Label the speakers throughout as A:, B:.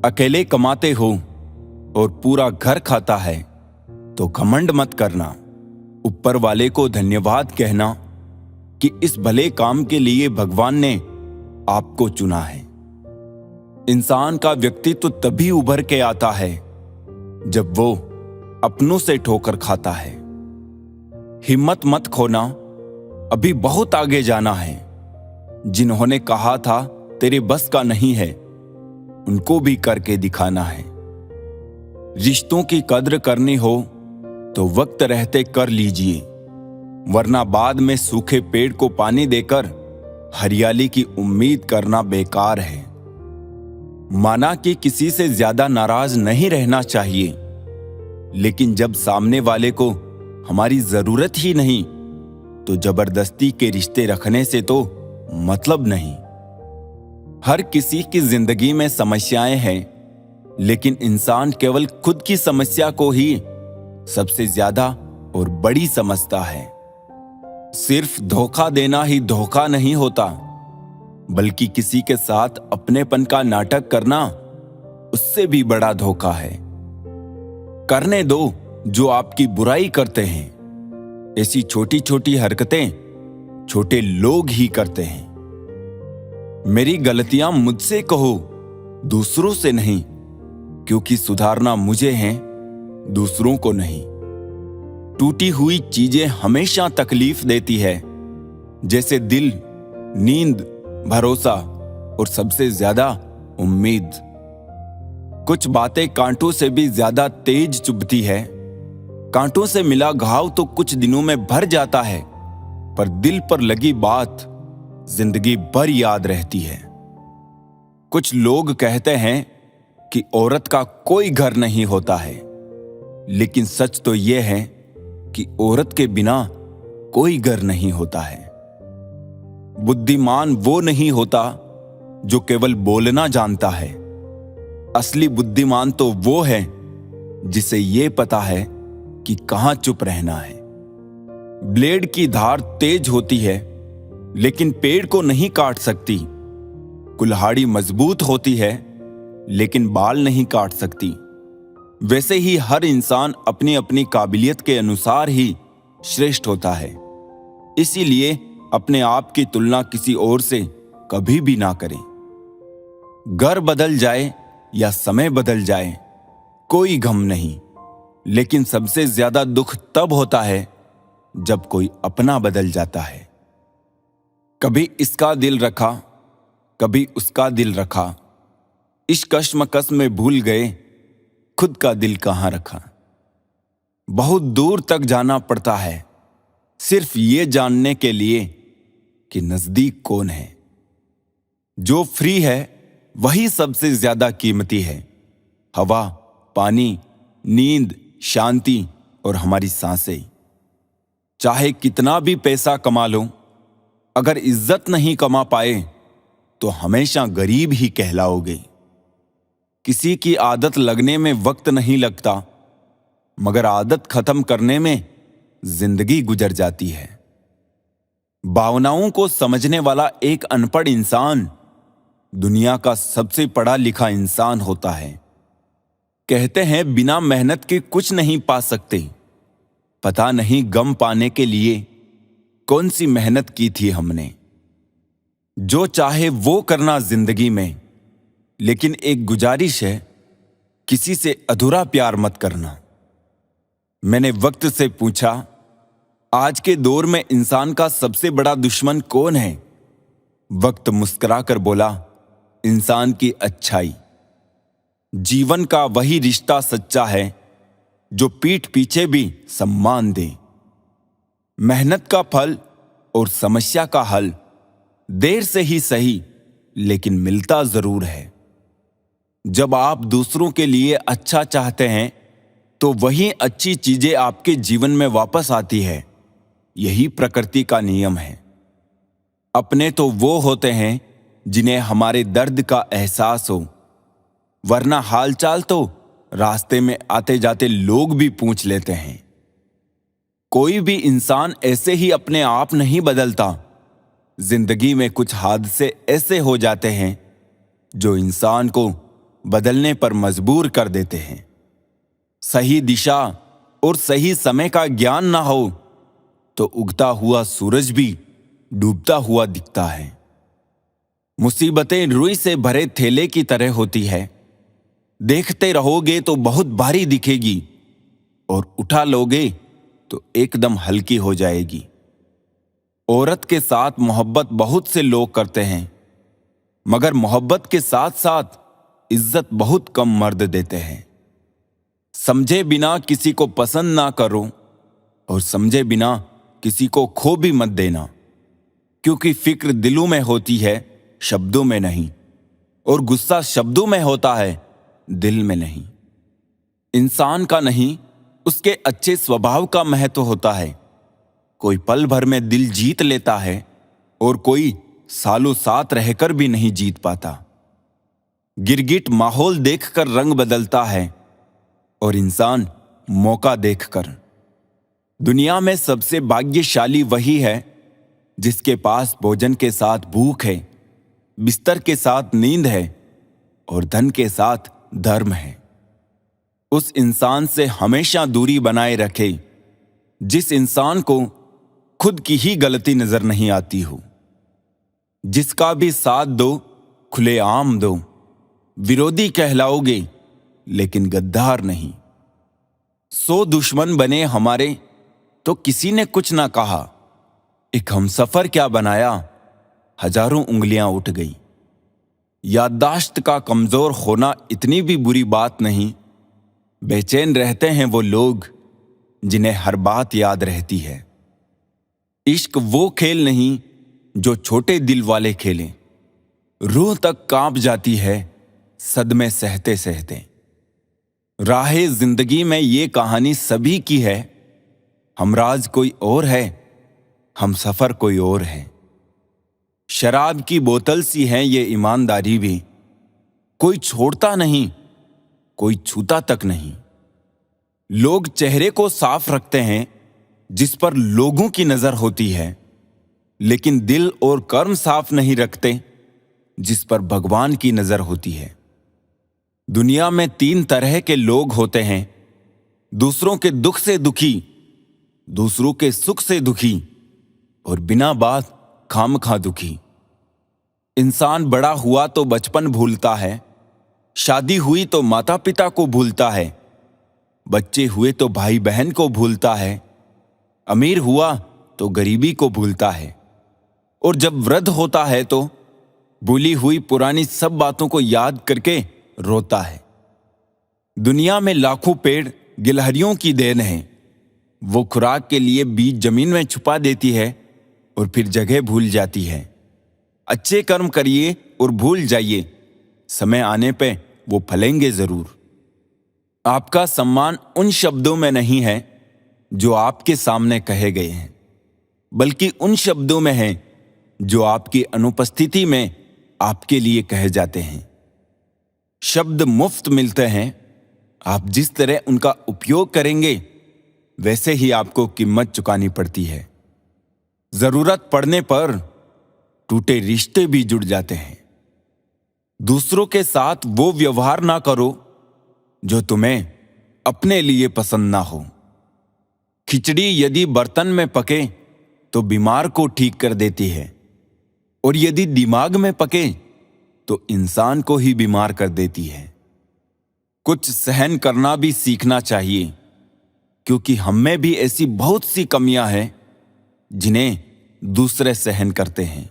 A: अकेले कमाते हो और पूरा घर खाता है तो घमंड मत करना। ऊपर वाले को धन्यवाद कहना कि इस भले काम के लिए भगवान ने आपको चुना है। इंसान का व्यक्तित्व तभी उभर के आता है जब वो अपनों से ठोकर खाता है। हिम्मत मत खोना, अभी बहुत आगे जाना है। जिन्होंने कहा था तेरे बस का नहीं है, उनको भी करके दिखाना है। रिश्तों की कद्र करनी हो तो वक्त रहते कर लीजिए, वरना बाद में सूखे पेड़ को पानी देकर हरियाली की उम्मीद करना बेकार है। माना कि किसी से ज्यादा नाराज नहीं रहना चाहिए, लेकिन जब सामने वाले को हमारी जरूरत ही नहीं तो जबरदस्ती के रिश्ते रखने से तो मतलब नहीं। हर किसी की जिंदगी में समस्याएं हैं, लेकिन इंसान केवल खुद की समस्या को ही सबसे ज्यादा और बड़ी समझता है। सिर्फ धोखा देना ही धोखा नहीं होता, बल्कि किसी के साथ अपनेपन का नाटक करना उससे भी बड़ा धोखा है। करने दो जो आपकी बुराई करते हैं। ऐसी छोटी छोटी हरकतें छोटे लोग ही करते हैं। मेरी गलतियां मुझसे कहो, दूसरों से नहीं, क्योंकि सुधारना मुझे है, दूसरों को नहीं। टूटी हुई चीजें हमेशा तकलीफ देती है, जैसे दिल, नींद, भरोसा और सबसे ज्यादा उम्मीद। कुछ बातें कांटों से भी ज्यादा तेज चुभती है। कांटों से मिला घाव तो कुछ दिनों में भर जाता है, पर दिल पर लगी बात जिंदगी भर याद रहती है। कुछ लोग कहते हैं कि औरत का कोई घर नहीं होता है, लेकिन सच तो यह है कि औरत के बिना कोई घर नहीं होता है। बुद्धिमान वो नहीं होता जो केवल बोलना जानता है। असली बुद्धिमान तो वो है जिसे ये पता है कि कहां चुप रहना है। ब्लेड की धार तेज होती है, लेकिन पेड़ को नहीं काट सकती। कुल्हाड़ी मजबूत होती है, लेकिन बाल नहीं काट सकती। वैसे ही हर इंसान अपनी अपनी काबिलियत के अनुसार ही श्रेष्ठ होता है। इसीलिए अपने आप की तुलना किसी और से कभी भी ना करें। घर बदल जाए या समय बदल जाए, कोई गम नहीं, लेकिन सबसे ज्यादा दुख तब होता है जब कोई अपना बदल जाता है। कभी इसका दिल रखा, कभी उसका दिल रखा, इस कश्मकश में भूल गए खुद का दिल कहां रखा। बहुत दूर तक जाना पड़ता है सिर्फ ये जानने के लिए कि नजदीक कौन है। जो फ्री है वही सबसे ज्यादा कीमती है। हवा, पानी, नींद, शांति और हमारी सांसें। चाहे कितना भी पैसा कमा लो, अगर इज्जत नहीं कमा पाए तो हमेशा गरीब ही कहलाओगे। किसी की आदत लगने में वक्त नहीं लगता, मगर आदत खत्म करने में जिंदगी गुजर जाती है। भावनाओं को समझने वाला एक अनपढ़ इंसान दुनिया का सबसे पढ़ा लिखा इंसान होता है। कहते हैं बिना मेहनत के कुछ नहीं पा सकते। पता नहीं गम पाने के लिए कौन सी मेहनत की थी हमने। जो चाहे वो करना जिंदगी में, लेकिन एक गुजारिश है, किसी से अधूरा प्यार मत करना। मैंने वक्त से पूछा, आज के दौर में इंसान का सबसे बड़ा दुश्मन कौन है? वक्त मुस्कुराकर बोला, इंसान की अच्छाई। जीवन का वही रिश्ता सच्चा है जो पीठ पीछे भी सम्मान दे। मेहनत का फल और समस्या का हल देर से ही सही, लेकिन मिलता जरूर है। जब आप दूसरों के लिए अच्छा चाहते हैं तो वही अच्छी चीजें आपके जीवन में वापस आती है। यही प्रकृति का नियम है। अपने तो वो होते हैं जिन्हें हमारे दर्द का एहसास हो, वरना हालचाल तो रास्ते में आते जाते लोग भी पूछ लेते हैं। कोई भी इंसान ऐसे ही अपने आप नहीं बदलता। जिंदगी में कुछ हादसे ऐसे हो जाते हैं जो इंसान को बदलने पर मजबूर कर देते हैं। सही दिशा और सही समय का ज्ञान ना हो तो उगता हुआ सूरज भी डूबता हुआ दिखता है। मुसीबतें रुई से भरे थैले की तरह होती है। देखते रहोगे तो बहुत भारी दिखेगी और उठा लोगे तो एकदम हल्की हो जाएगी। औरत के साथ मोहब्बत बहुत से लोग करते हैं, मगर मोहब्बत के साथ साथ इज्जत बहुत कम मर्द देते हैं। समझे बिना किसी को पसंद ना करो और समझे बिना किसी को खो भी मत देना, क्योंकि फिक्र दिलों में होती है, शब्दों में नहीं, और गुस्सा शब्दों में होता है, दिल में नहीं। इंसान का नहीं, उसके अच्छे स्वभाव का महत्व होता है। कोई पल भर में दिल जीत लेता है और कोई सालों साथ रहकर भी नहीं जीत पाता। गिरगिट माहौल देखकर रंग बदलता है और इंसान मौका देखकर। दुनिया में सबसे भाग्यशाली वही है जिसके पास भोजन के साथ भूख है, बिस्तर के साथ नींद है और धन के साथ धर्म है। उस इंसान से हमेशा दूरी बनाए रखे जिस इंसान को खुद की ही गलती नजर नहीं आती हो। जिसका भी साथ दो, खुलेआम दो। विरोधी कहलाओगे लेकिन गद्दार नहीं। 100 दुश्मन बने हमारे तो किसी ने कुछ ना कहा। एक हमसफर क्या बनाया, हजारों उंगलियां उठ गई। याददाश्त का कमजोर होना इतनी भी बुरी बात नहीं। बेचैन रहते हैं वो लोग जिन्हें हर बात याद रहती है। इश्क वो खेल नहीं जो छोटे दिल वाले खेलें। रूह तक कांप जाती है सदमे सहते सहते। राहे जिंदगी में ये कहानी सभी की है। हमराज कोई और है, हम सफर कोई और है। शराब की बोतल सी है ये ईमानदारी भी। कोई छोड़ता नहीं, कोई छूता तक नहीं। लोग चेहरे को साफ रखते हैं जिस पर लोगों की नजर होती है, लेकिन दिल और कर्म साफ नहीं रखते जिस पर भगवान की नजर होती है। दुनिया में 3 तरह के लोग होते हैं, दूसरों के दुख से दुखी, दूसरों के सुख से दुखी और बिना बात खामखा दुखी। इंसान बड़ा हुआ तो बचपन भूलता है, शादी हुई तो माता पिता को भूलता है, बच्चे हुए तो भाई बहन को भूलता है, अमीर हुआ तो गरीबी को भूलता है, और जब वृद्ध होता है तो भूली हुई पुरानी सब बातों को याद करके रोता है। दुनिया में लाखों पेड़ गिलहरियों की देन है। वो खुराक के लिए बीज जमीन में छुपा देती है और फिर जगह भूल जाती है। अच्छे कर्म करिए और भूल जाइए, समय आने पे वो फलेंगे जरूर। आपका सम्मान उन शब्दों में नहीं है जो आपके सामने कहे गए हैं, बल्कि उन शब्दों में है जो आपकी अनुपस्थिति में आपके लिए कहे जाते हैं। शब्द मुफ्त मिलते हैं, आप जिस तरह उनका उपयोग करेंगे वैसे ही आपको कीमत चुकानी पड़ती है। जरूरत पड़ने पर टूटे रिश्ते भी जुड़ जाते हैं। दूसरों के साथ वो व्यवहार ना करो जो तुम्हें अपने लिए पसंद ना हो। खिचड़ी यदि बर्तन में पके तो बीमार को ठीक कर देती है, और यदि दिमाग में पके तो इंसान को ही बीमार कर देती है। कुछ सहन करना भी सीखना चाहिए, क्योंकि हम में भी ऐसी बहुत सी कमियां हैं जिन्हें दूसरे सहन करते हैं।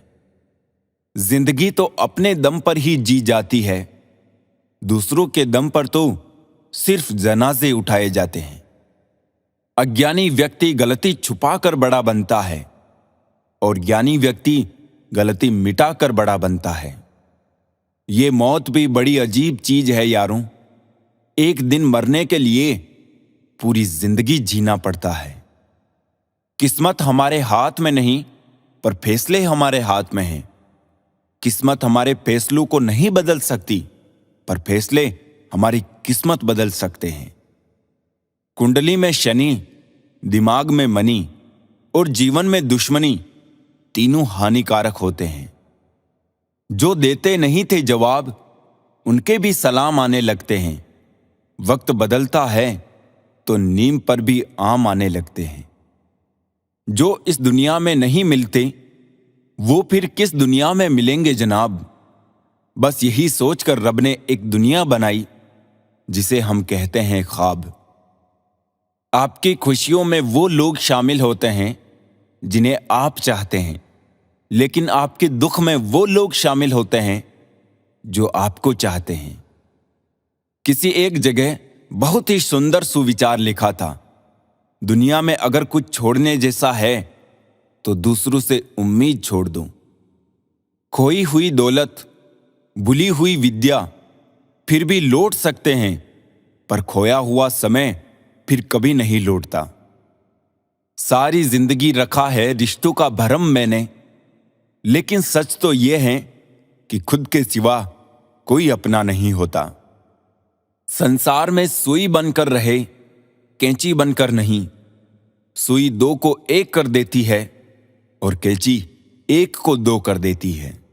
A: जिंदगी तो अपने दम पर ही जी जाती है, दूसरों के दम पर तो सिर्फ जनाजे उठाए जाते हैं। अज्ञानी व्यक्ति गलती छुपाकर बड़ा बनता है और ज्ञानी व्यक्ति गलती मिटाकर बड़ा बनता है। ये मौत भी बड़ी अजीब चीज है यारों। एक दिन मरने के लिए पूरी जिंदगी जीना पड़ता है। किस्मत हमारे हाथ में नहीं, पर फैसले हमारे हाथ में हैं। किस्मत हमारे फैसलों को नहीं बदल सकती, पर फैसले हमारी किस्मत बदल सकते हैं। कुंडली में शनि, दिमाग में मनी और जीवन में दुश्मनी तीनों हानिकारक होते हैं। जो देते नहीं थे जवाब, उनके भी सलाम आने लगते हैं। वक्त बदलता है तो नीम पर भी आम आने लगते हैं। जो इस दुनिया में नहीं मिलते वो फिर किस दुनिया में मिलेंगे जनाब। बस यही सोचकर रब ने एक दुनिया बनाई जिसे हम कहते हैं ख्वाब। आपकी खुशियों में वो लोग शामिल होते हैं जिन्हें आप चाहते हैं, लेकिन आपके दुख में वो लोग शामिल होते हैं जो आपको चाहते हैं। किसी एक जगह बहुत ही सुंदर सुविचार लिखा था, दुनिया में अगर कुछ छोड़ने जैसा है तो दूसरों से उम्मीद छोड़ दो। खोई हुई दौलत, भूली हुई विद्या फिर भी लौट सकते हैं, पर खोया हुआ समय फिर कभी नहीं लौटता। सारी जिंदगी रखा है रिश्तों का भरम मैंने, लेकिन सच तो यह है कि खुद के सिवा कोई अपना नहीं होता। संसार में सुई बनकर रहे, कैंची बनकर नहीं। सुई दो को एक कर देती है और कैंची एक को दो कर देती है।